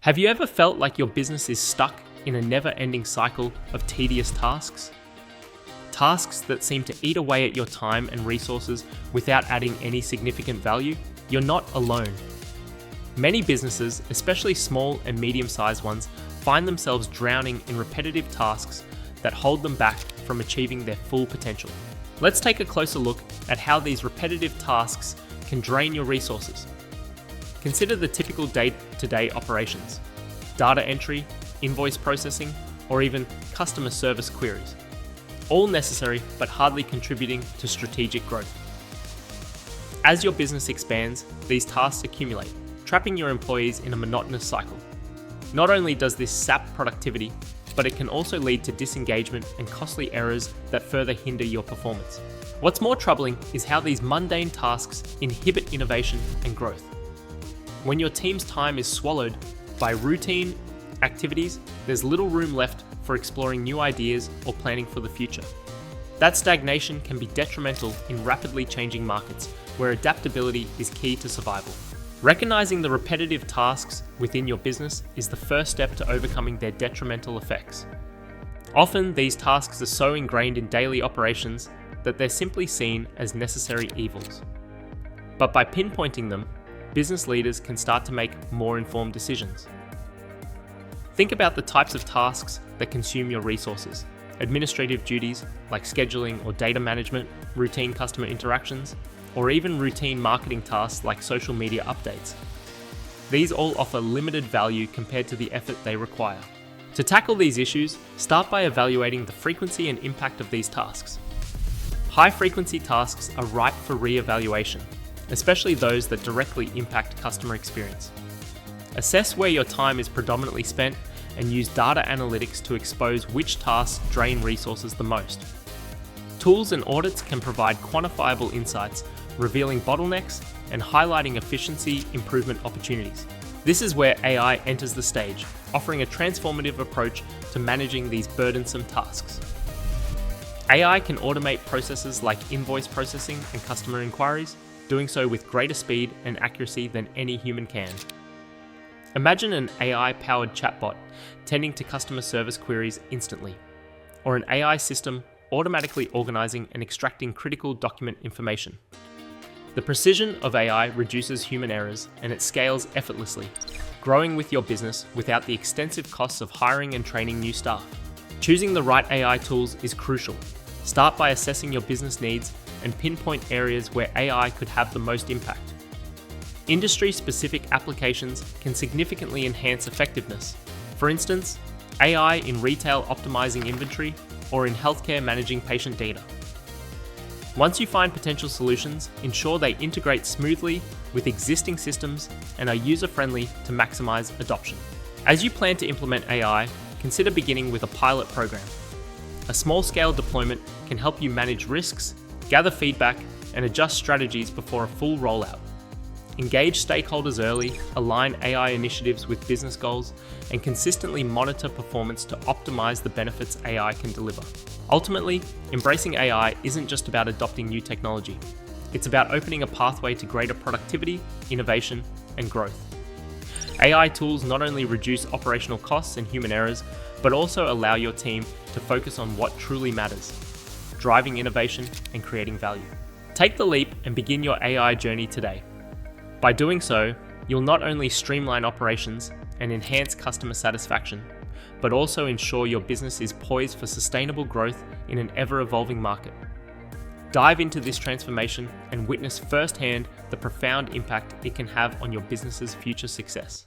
Have you ever felt like your business is stuck in a never-ending cycle of tedious tasks? Tasks that seem to eat away at your time and resources without adding any significant value? You're not alone. Many businesses, especially small and medium-sized ones, find themselves drowning in repetitive tasks that hold them back from achieving their full potential. Let's take a closer look at how these repetitive tasks can drain your resources. Consider the typical day-to-day operations: data entry, invoice processing, or even customer service queries. All necessary, but hardly contributing to strategic growth. As your business expands, these tasks accumulate, trapping your employees in a monotonous cycle. Not only does this sap productivity, but it can also lead to disengagement and costly errors that further hinder your performance. What's more troubling is how these mundane tasks inhibit innovation and growth. When your team's time is swallowed by routine activities, there's little room left for exploring new ideas or planning for the future. That stagnation can be detrimental in rapidly changing markets where adaptability is key to survival. Recognizing the repetitive tasks within your business is the first step to overcoming their detrimental effects. Often, these tasks are so ingrained in daily operations that they're simply seen as necessary evils. But by pinpointing them, business leaders can start to make more informed decisions. Think about the types of tasks that consume your resources: administrative duties like scheduling or data management, routine customer interactions, or even routine marketing tasks like social media updates. These all offer limited value compared to the effort they require. To tackle these issues, start by evaluating the frequency and impact of these tasks. High-frequency tasks are ripe for re-evaluation, especially those that directly impact customer experience. Assess where your time is predominantly spent and use data analytics to expose which tasks drain resources the most. Tools and audits can provide quantifiable insights, revealing bottlenecks and highlighting efficiency improvement opportunities. This is where AI enters the stage, offering a transformative approach to managing these burdensome tasks. AI can automate processes like invoice processing and customer inquiries, doing so with greater speed and accuracy than any human can. Imagine an AI-powered chatbot tending to customer service queries instantly, or an AI system automatically organizing and extracting critical document information. The precision of AI reduces human errors and it scales effortlessly, growing with your business without the extensive costs of hiring and training new staff. Choosing the right AI tools is crucial. Start by assessing your business needs and pinpoint areas where AI could have the most impact. Industry-specific applications can significantly enhance effectiveness. For instance, AI in retail optimizing inventory or in healthcare managing patient data. Once you find potential solutions, ensure they integrate smoothly with existing systems and are user-friendly to maximize adoption. As you plan to implement AI, consider beginning with a pilot program. A small-scale deployment can help you manage risks, gather feedback, and adjust strategies before a full rollout. Engage stakeholders early, align AI initiatives with business goals, and consistently monitor performance to optimize the benefits AI can deliver. Ultimately, embracing AI isn't just about adopting new technology. It's about opening a pathway to greater productivity, innovation, and growth. AI tools not only reduce operational costs and human errors, but also allow your team to focus on what truly matters: driving innovation and creating value. Take the leap and begin your AI journey today. By doing so, you'll not only streamline operations and enhance customer satisfaction, but also ensure your business is poised for sustainable growth in an ever-evolving market. Dive into this transformation and witness firsthand the profound impact it can have on your business's future success.